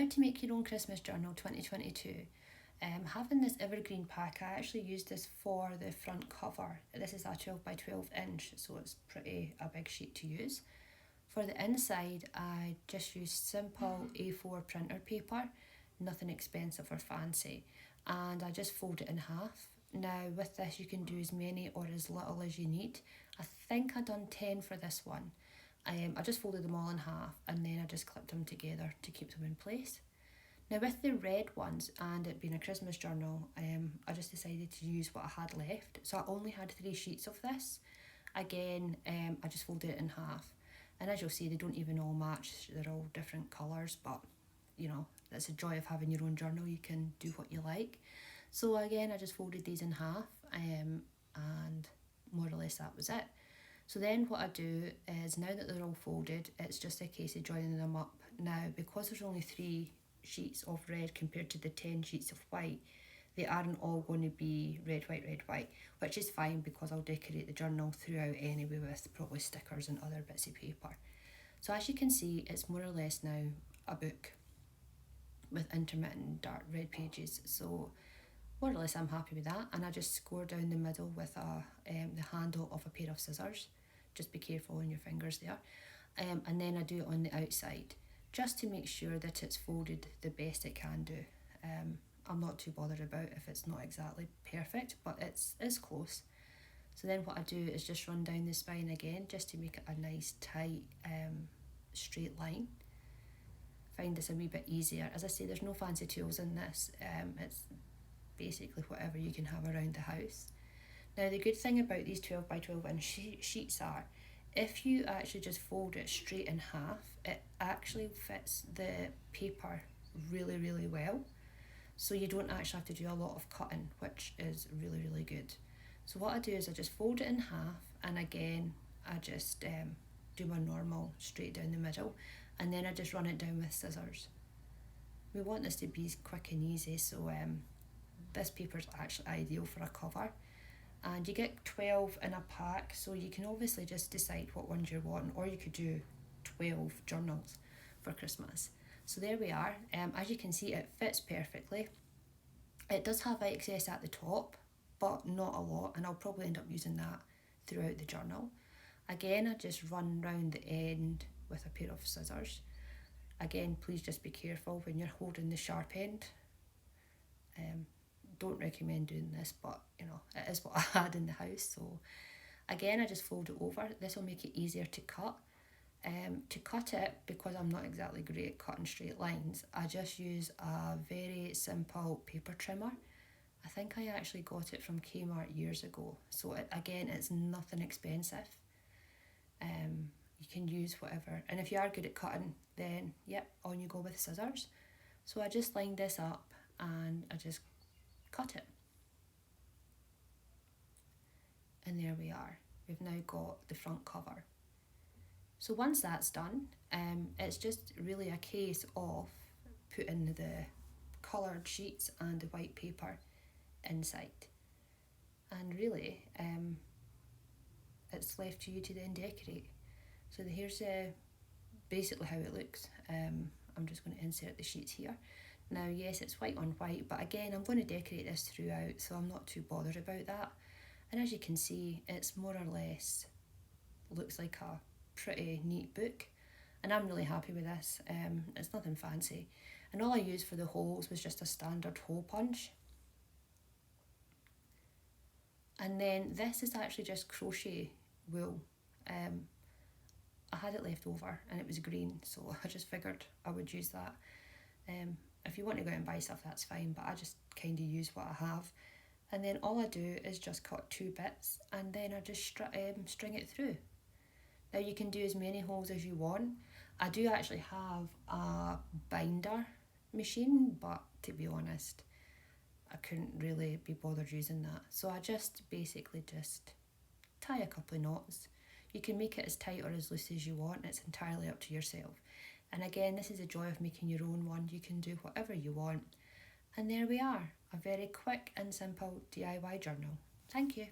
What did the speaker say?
How to make your own Christmas journal 2022. Having this evergreen pack, I actually used this for the front cover. This is a 12 by 12 inch, so it's pretty a big sheet to use. For the inside, I just used simple A4 printer paper, nothing expensive or fancy, and I just fold it in half. Now with this you can do as many or as little as you need. I think I done 10 for this one. I just folded them all in half and then I just clipped them together to keep them in place. Now with the red ones and it being a Christmas journal, I just decided to use what I had left. So I only had 3 sheets of this. Again, I just folded it in half. And as you'll see, they don't even all match. They're all different colours, but you know, that's the joy of having your own journal. You can do what you like. So again, I just folded these in half, and more or less that was it. So then what I do is, now that they're all folded, it's just a case of joining them up. Now, because there's only 3 sheets of red compared to the 10 sheets of white, they aren't all going to be red, white, which is fine because I'll decorate the journal throughout anyway with probably stickers and other bits of paper. So as you can see, it's more or less now a book with intermittent dark red pages. So more or less I'm happy with that, and I just score down the middle with the handle of a pair of scissors. Just be careful on your fingers there. And then I do it on the outside just to make sure that it's folded the best it can do. I'm not too bothered about if it's not exactly perfect, but it's close. So then what I do is just run down the spine again just to make it a nice tight straight line. Find this a wee bit easier. As I say, there's no fancy tools in this. It's basically whatever you can have around the house. Now the good thing about these 12 by 12 inch sheets are, if you actually just fold it straight in half, it actually fits the paper really well. So you don't actually have to do a lot of cutting, which is really good. So what I do is I just fold it in half, and again I just do my normal straight down the middle, and then I just run it down with scissors. We want this to be quick and easy, so this paper is actually ideal for a cover. And you get 12 in a pack, so you can obviously just decide what ones you want, or you could do 12 journals for Christmas. So there we are. As you can see, it fits perfectly. It does have excess at the top, but not a lot, and I'll probably end up using that throughout the journal. Again, I just run round the end with a pair of scissors. Again, please just be careful when you're holding the sharp end. Don't recommend doing this, but you know, it is what I had in the house. So again, I just fold it over. This will make it easier to cut. To cut it, because I'm not exactly great at cutting straight lines, I just use a very simple paper trimmer. I think I actually got it from Kmart years ago. So it's nothing expensive. You can use whatever, and if you are good at cutting, then yep, on you go with scissors. So I just line this up and I just cut it, and there we are. We've now got the front cover. So once that's done, it's just really a case of putting the coloured sheets and the white paper inside, and really it's left to you to then decorate. So here's basically how it looks. I'm just going to insert the sheets here. Now yes, it's white on white, but again I'm going to decorate this throughout, so I'm not too bothered about that. And as you can see, it's more or less looks like a pretty neat book, and I'm really happy with this. It's nothing fancy, and all I used for the holes was just a standard hole punch. And then this is actually just crochet wool. I had it left over and it was green, so I just figured I would use that. If you want to go out and buy stuff, that's fine, but I just kind of use what I have. And then all I do is just cut 2 bits, and then I just string it through. Now you can do as many holes as you want. I do actually have a binder machine, but to be honest, I couldn't really be bothered using that. So I just basically just tie a couple of knots. You can make it as tight or as loose as you want. It's entirely up to yourself. And again, this is the joy of making your own one. You can do whatever you want. And there we are, a very quick and simple DIY journal. Thank you.